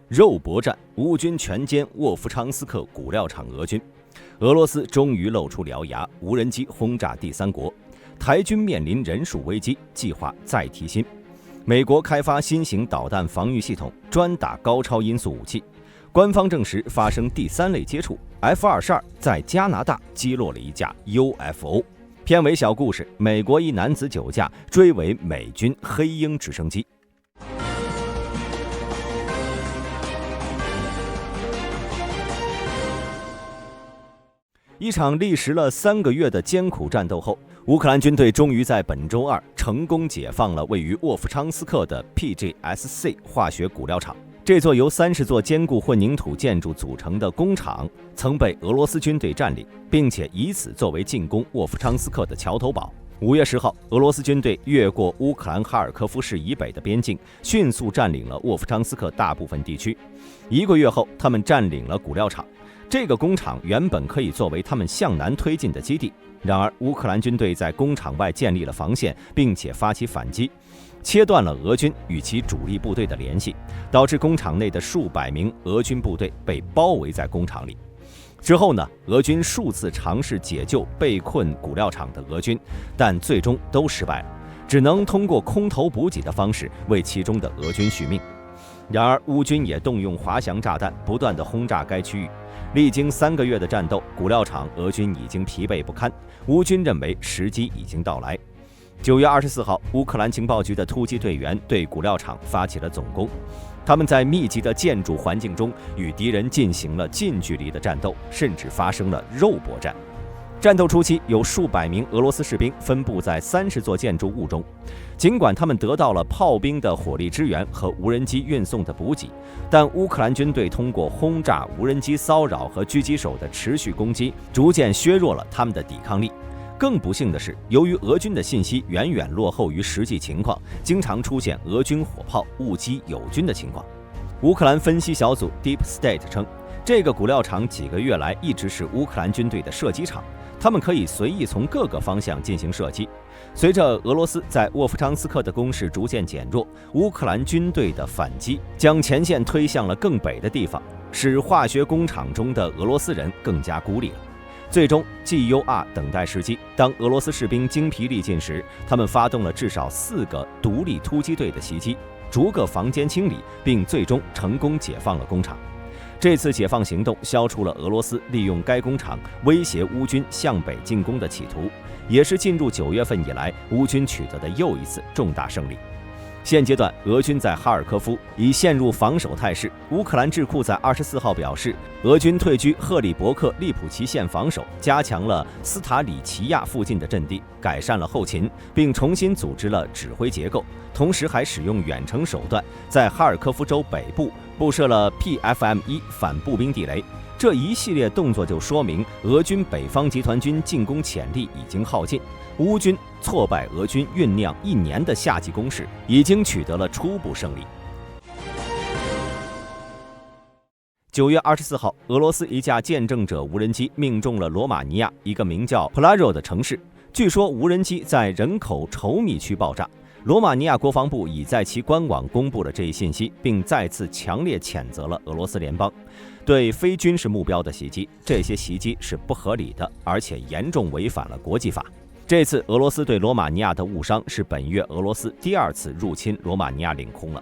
肉搏战，乌军全歼沃夫昌斯克骨料厂俄军，俄罗斯终于露出獠牙，无人机轰炸第三国，台军面临人数危机，计划再提薪。美国开发新型导弹防御系统，专打高超音速武器。官方证实发生第三类接触 ，F-22在加拿大击落了一架 UFO。片尾小故事：美国一男子酒驾追尾美军黑鹰直升机。一场历时了3个月的艰苦战斗后，乌克兰军队终于在本周二成功解放了位于沃夫昌斯克的 PGSC 化学骨料厂。这座由30座坚固混凝土建筑组成的工厂曾被俄罗斯军队占领，并且以此作为进攻沃夫昌斯克的桥头堡。5月10号，俄罗斯军队越过乌克兰哈尔科夫市以北的边境，迅速占领了沃夫昌斯克大部分地区。1个月后，他们占领了骨料厂。这个工厂原本可以作为他们向南推进的基地，然而乌克兰军队在工厂外建立了防线，并且发起反击，切断了俄军与其主力部队的联系，导致工厂内的数百名俄军部队被包围在工厂里。之后呢，俄军数次尝试解救被困骨料厂的俄军，但最终都失败了，只能通过空投补给的方式为其中的俄军续命。然而乌军也动用滑翔炸弹，不断地轰炸该区域。历经3个月的战斗，骨料厂俄军已经疲惫不堪，乌军认为时机已经到来。9月24号，乌克兰情报局的突击队员对骨料厂发起了总攻，他们在密集的建筑环境中与敌人进行了近距离的战斗，甚至发生了肉搏战。战斗初期，有数百名俄罗斯士兵分布在30座建筑物中。尽管他们得到了炮兵的火力支援和无人机运送的补给，但乌克兰军队通过轰炸、无人机骚扰和狙击手的持续攻击，逐渐削弱了他们的抵抗力。更不幸的是，由于俄军的信息远远落后于实际情况，经常出现俄军火炮误击友军的情况。乌克兰分析小组 Deep State 称，这个骨料厂几个月来一直是乌克兰军队的射击场，他们可以随意从各个方向进行射击。随着俄罗斯在沃夫昌斯克的攻势逐渐减弱，乌克兰军队的反击将前线推向了更北的地方，使化学工厂中的俄罗斯人更加孤立了。最终 GUR 等待时机，当俄罗斯士兵精疲力尽时，他们发动了至少4个独立突击队的袭击，逐个房间清理，并最终成功解放了工厂。这次解放行动消除了俄罗斯利用该工厂威胁乌军向北进攻的企图，也是进入9月份以来乌军取得的又一次重大胜利。现阶段，俄军在哈尔科夫已陷入防守态势。乌克兰智库在24号表示，俄军退居赫里伯克利普齐线防守，加强了斯塔里奇亚附近的阵地，改善了后勤，并重新组织了指挥结构，同时还使用远程手段，在哈尔科夫州北部布设了 PFM-1反步兵地雷。这一系列动作就说明，俄军北方集团军进攻潜力已经耗尽，乌军挫败俄军酝酿1年的夏季攻势，已经取得了初步胜利。9月24号，俄罗斯一架见证者无人机命中了罗马尼亚一个名叫普拉若的城市，据说无人机在人口稠密区爆炸。罗马尼亚国防部已在其官网公布了这一信息，并再次强烈谴责了俄罗斯联邦对非军事目标的袭击，这些袭击是不合理的，而且严重违反了国际法。这次俄罗斯对罗马尼亚的误伤是本月俄罗斯第2次入侵罗马尼亚领空了。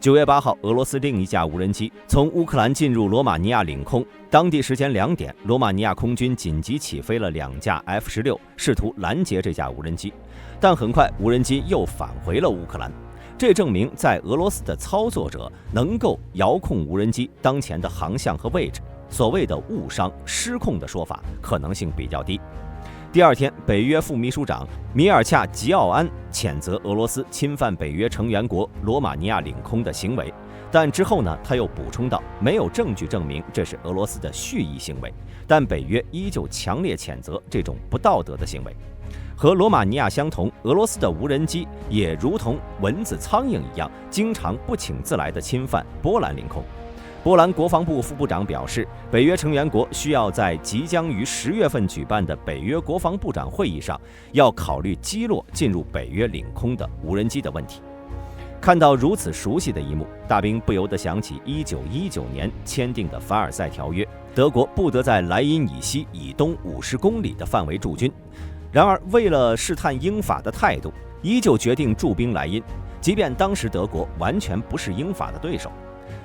9月8号，俄罗斯另一架无人机从乌克兰进入罗马尼亚领空，当地时间2点，罗马尼亚空军紧急起飞了2架 F-16，试图拦截这架无人机，但很快无人机又返回了乌克兰。这证明在俄罗斯的操作者能够遥控无人机当前的航向和位置，所谓的误伤、失控的说法可能性比较低。第2天，北约副秘书长米尔恰吉奥安谴责俄罗斯侵犯北约成员国罗马尼亚领空的行为，但之后呢，他又补充道，没有证据证明这是俄罗斯的蓄意行为，但北约依旧强烈谴责这种不道德的行为。和罗马尼亚相同，俄罗斯的无人机也如同蚊子、苍蝇一样，经常不请自来地侵犯波兰领空。波兰国防部副部长表示，北约成员国需要在即将于10月份举办的北约国防部长会议上，要考虑击落进入北约领空的无人机的问题。看到如此熟悉的一幕，大兵不由得想起1919年签订的凡尔赛条约，德国不得在莱茵以西以东50公里的范围驻军。然而，为了试探英法的态度，依旧决定驻兵莱茵，即便当时德国完全不是英法的对手。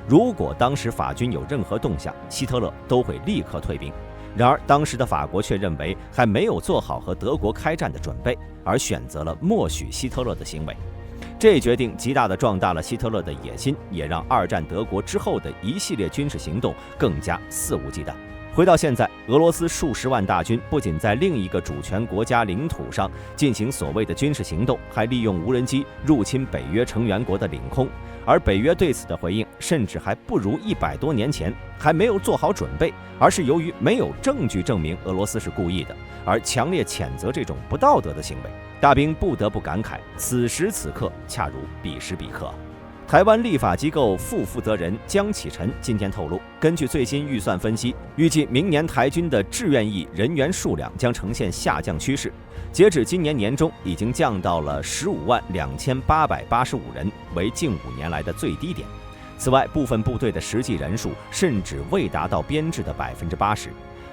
如果当时法军有任何动向，希特勒都会立刻退兵。然而，当时的法国却认为还没有做好和德国开战的准备，而选择了默许希特勒的行为。这一决定极大地壮大了希特勒的野心，也让二战德国之后的一系列军事行动更加肆无忌惮。回到现在，俄罗斯数十万大军不仅在另一个主权国家领土上进行所谓的军事行动，还利用无人机入侵北约成员国的领空，而北约对此的回应甚至还不如100多年前，还没有做好准备，而是由于没有证据证明俄罗斯是故意的，而强烈谴责这种不道德的行为。大兵不得不感慨，此时此刻恰如彼时彼刻。台湾立法机构副负责人江启臣今天透露，根据最新预算分析，预计明年台军的志愿役人员数量将呈现下降趋势，截止今年年中已经降到了152885人，为近5年来的最低点。此外，部分部队的实际人数甚至未达到编制的80%。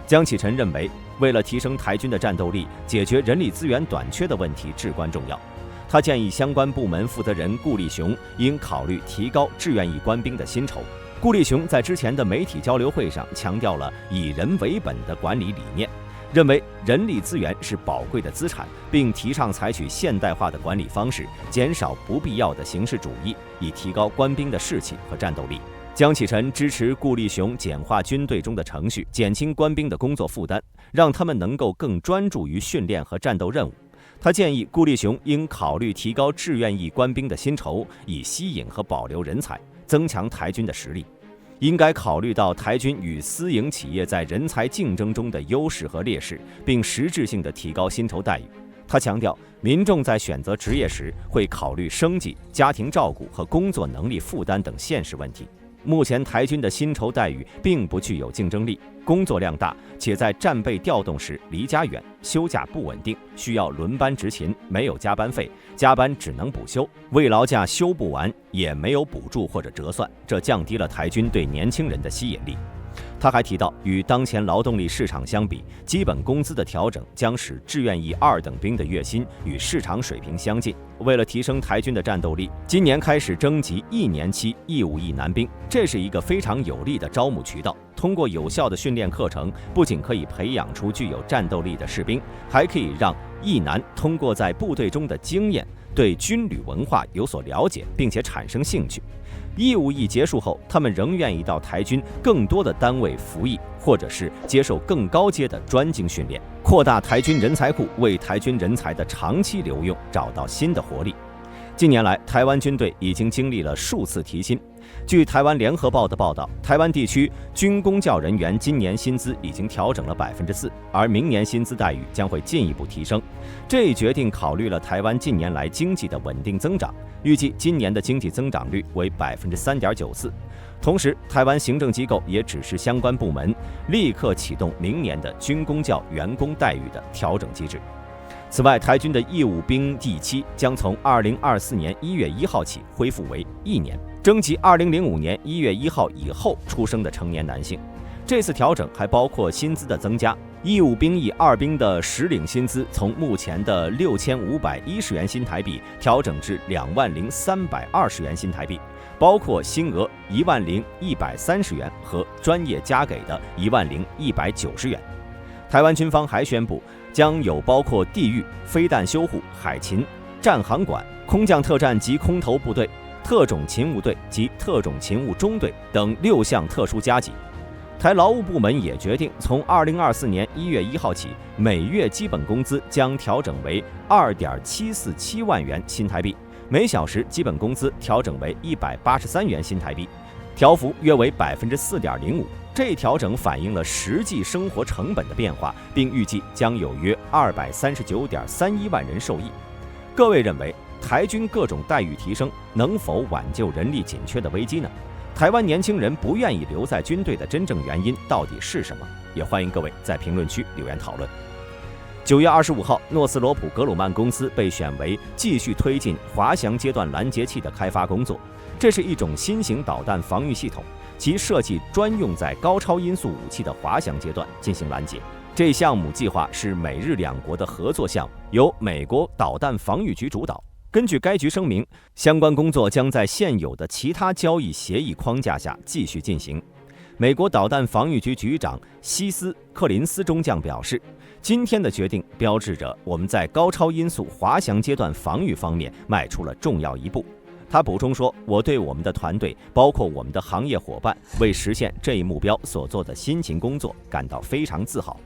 江启臣认为，为了提升台军的战斗力，解决人力资源短缺的问题至关重要。他建议相关部门负责人顾立雄应考虑提高志愿役官兵的薪酬。顾立雄在之前的媒体交流会上强调了以人为本的管理理念，认为人力资源是宝贵的资产，并提倡采取现代化的管理方式，减少不必要的形式主义，以提高官兵的士气和战斗力。江启臣支持顾立雄简化军队中的程序，减轻官兵的工作负担，让他们能够更专注于训练和战斗任务。他建议顾立雄应考虑提高志愿役官兵的薪酬，以吸引和保留人才，增强台军的实力。应该考虑到台军与私营企业在人才竞争中的优势和劣势，并实质性地提高薪酬待遇。他强调，民众在选择职业时会考虑生计、家庭照顾和工作能力负担等现实问题。目前台军的薪酬待遇并不具有竞争力，工作量大，且在战备调动时离家远，休假不稳定，需要轮班执勤，没有加班费，加班只能补休，慰劳假休不完，也没有补助或者折算，这降低了台军对年轻人的吸引力。他还提到，与当前劳动力市场相比，基本工资的调整将使志愿役2等兵的月薪与市场水平相近。为了提升台军的战斗力，今年开始征集1年期义务役男兵，这是一个非常有力的招募渠道。通过有效的训练课程，不仅可以培养出具有战斗力的士兵，还可以让役男通过在部队中的经验，对军旅文化有所了解，并且产生兴趣。义务役结束后，他们仍愿意到台军更多的单位服役，或者是接受更高阶的专精训练，扩大台军人才库，为台军人才的长期留用找到新的活力。近年来，台湾军队已经经历了数次提薪。据台湾联合报的报道，台湾地区军公教人员今年薪资已经调整了4%，而明年薪资待遇将会进一步提升。这一决定考虑了台湾近年来经济的稳定增长，预计今年的经济增长率为3.94%。同时，台湾行政机构也指示相关部门立刻启动明年的军公教员工待遇的调整机制。此外，台军的义务兵役期将从2024年1月1号起恢复为1年，征集2005年1月1号以后出生的成年男性。这次调整还包括薪资的增加，义务兵役2兵的实领薪资从目前的6510元新台币调整至20320元新台币，包括新额10130元和专业加给的10190元。台湾军方还宣布，将有包括地狱、飞弹修护、海勤、战航管、空降特战及空投部队、特种勤务队及特种勤务中队等6项特殊加给。台劳务部门也决定，从2024年1月1号起，每月基本工资将调整为2.747万元新台币，每小时基本工资调整为183元新台币，调幅约为4.05%。这一调整反映了实际生活成本的变化，并预计将有约239.31万人受益。各位认为，台军各种待遇提升能否挽救人力紧缺的危机呢？台湾年轻人不愿意留在军队的真正原因到底是什么？也欢迎各位在评论区留言讨论。9月25号，诺斯罗普格鲁曼公司被选为继续推进滑翔阶段拦截器的开发工作。这是一种新型导弹防御系统，其设计专用在高超音速武器的滑翔阶段进行拦截。这项目计划是美日两国的合作项目，由美国导弹防御局主导。根据该局声明，相关工作将在现有的其他交易协议框架下继续进行。美国导弹防御局局长希斯·克林斯中将表示，今天的决定标志着我们在高超音速滑翔阶段防御方面迈出了重要一步。他补充说，我对我们的团队，包括我们的行业伙伴，为实现这一目标所做的辛勤工作感到非常自豪。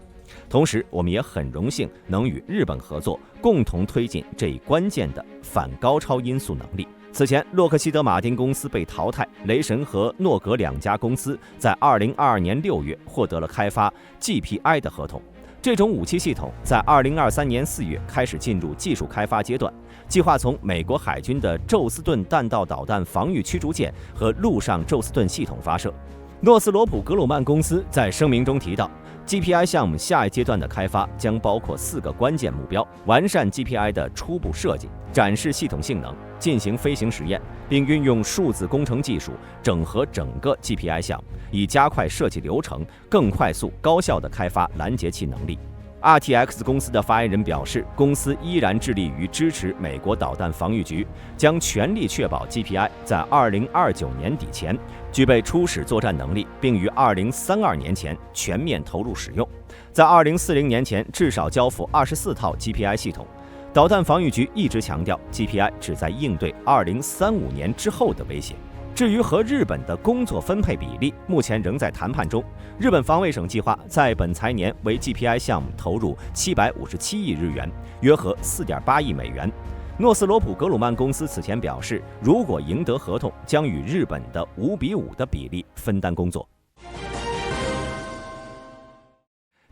同时，我们也很荣幸能与日本合作，共同推进这一关键的反高超音速能力。此前，洛克希德马丁公司被淘汰，雷神和诺格两家公司在2022年6月获得了开发 GPI 的合同。这种武器系统在2023年4月开始进入技术开发阶段，计划从美国海军的宙斯盾弹道导弹防御驱逐舰和陆上宙斯盾系统发射。诺斯罗普格鲁曼公司在声明中提到， GPI 项目下一阶段的开发将包括4个关键目标：完善 GPI 的初步设计，展示系统性能，进行飞行实验，并运用数字工程技术整合整个 GPI 项目，以加快设计流程，更快速高效地开发拦截器能力。RTX 公司的发言人表示，公司依然致力于支持美国导弹防御局，将全力确保 GPI 在2029年底前具备初始作战能力，并于2032年前全面投入使用，在2040年前至少交付24套 GPI 系统。导弹防御局一直强调 ，GPI 旨在应对2035年之后的威胁。至于和日本的工作分配比例，目前仍在谈判中。日本防卫省计划在本财年为 GPI 项目投入757亿日元，约合4.8亿美元。诺斯罗普格鲁曼公司此前表示，如果赢得合同，将与日本的5:5的比例分担工作。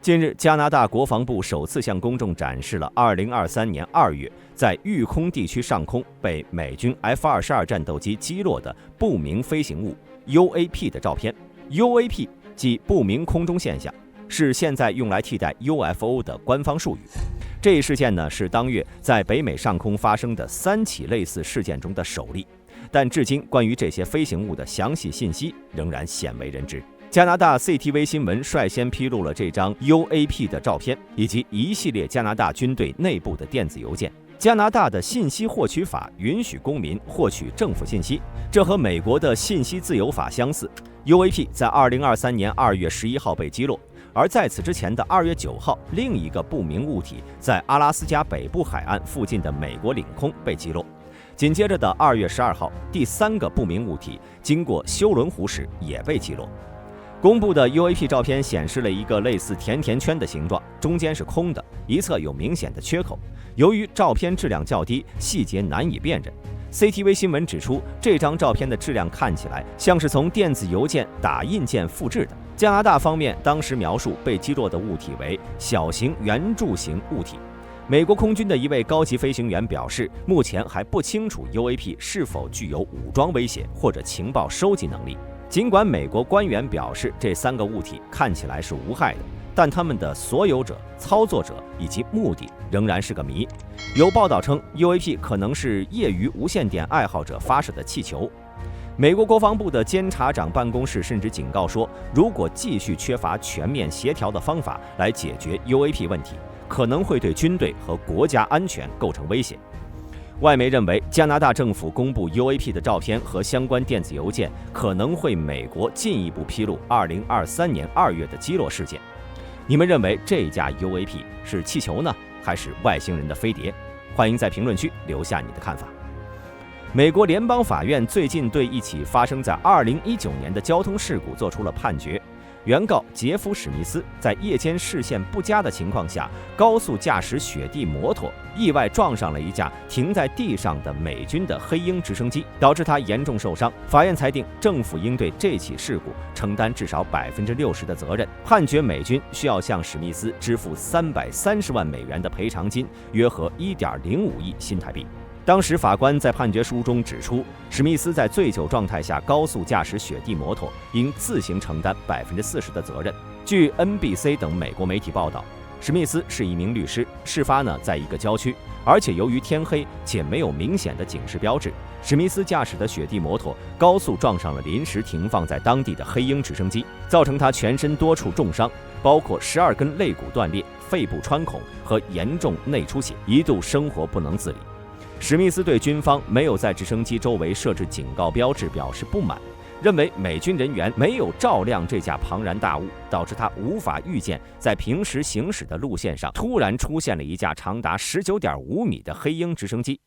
近日，加拿大国防部首次向公众展示了2023年2月在育空地区上空被美军 F-22战斗机击落的不明飞行物 UAP 的照片。UAP 即不明空中现象，是现在用来替代 UFO 的官方术语。这一事件呢，是当月在北美上空发生的3起类似事件中的首例，但至今关于这些飞行物的详细信息仍然鲜为人知。加拿大 CTV 新闻率先披露了这张 UAP 的照片，以及一系列加拿大军队内部的电子邮件。加拿大的信息获取法允许公民获取政府信息，这和美国的信息自由法相似。UAP 在2023年2月11号被击落，而在此之前的2月9号，另一个不明物体在阿拉斯加北部海岸附近的美国领空被击落。紧接着的2月12号，第3个不明物体经过休伦湖时也被击落。公布的 UAP 照片显示了一个类似甜甜圈的形状，中间是空的，一侧有明显的缺口。由于照片质量较低，细节难以辨认。CTV 新闻指出，这张照片的质量看起来像是从电子邮件打印件复制的。加拿大方面当时描述被击落的物体为小型圆柱形物体。美国空军的一位高级飞行员表示，目前还不清楚 UAP 是否具有武装威胁或者情报收集能力。尽管美国官员表示这3个物体看起来是无害的，但他们的所有者、操作者以及目的仍然是个谜。有报道称 ，UAP 可能是业余无线电爱好者发射的气球。美国国防部的监察长办公室甚至警告说，如果继续缺乏全面协调的方法来解决 UAP 问题，可能会对军队和国家安全构成威胁。外媒认为，加拿大政府公布 UAP 的照片和相关电子邮件，可能会美国进一步披露2023年2月的击落事件。你们认为这架 UAP 是气球呢，还是外星人的飞碟？欢迎在评论区留下你的看法。美国联邦法院最近对一起发生在2019年的交通事故做出了判决。原告杰夫·史密斯在夜间视线不佳的情况下，高速驾驶雪地摩托，意外撞上了一架停在地上的美军的黑鹰直升机，导致他严重受伤。法院裁定，政府应对这起事故承担至少60%的责任，判决美军需要向史密斯支付330万美元的赔偿金，约合1.05亿新台币。当时法官在判决书中指出，史密斯在醉酒状态下高速驾驶雪地摩托，应自行承担40%的责任。据 NBC 等美国媒体报道，史密斯是一名律师，事发在一个郊区，而且由于天黑且没有明显的警示标志，史密斯驾驶的雪地摩托高速撞上了临时停放在当地的黑鹰直升机，造成他全身多处重伤，包括12根肋骨断裂、肺部穿孔和严重内出血，一度生活不能自理。史密斯对军方没有在直升机周围设置警告标志表示不满，认为美军人员没有照亮这架庞然大物，导致他无法预见在平时行驶的路线上突然出现了一架长达19.5米的黑鹰直升机。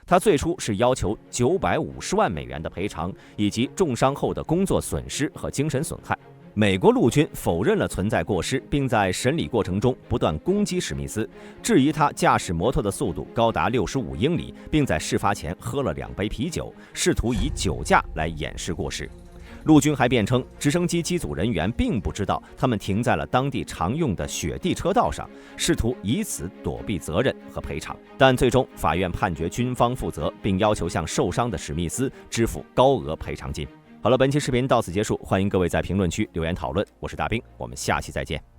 他最初是要求950万美元的赔偿，以及重伤后的工作损失和精神损害。美国陆军否认了存在过失，并在审理过程中不断攻击史密斯，质疑他驾驶摩托的速度高达65英里，并在事发前喝了2杯啤酒，试图以酒驾来掩饰过失。陆军还辩称，直升机机组人员并不知道他们停在了当地常用的雪地车道上，试图以此躲避责任和赔偿。但最终法院判决军方负责，并要求向受伤的史密斯支付高额赔偿金。好了，本期视频到此结束，欢迎各位在评论区留言讨论。我是大兵，我们下期再见。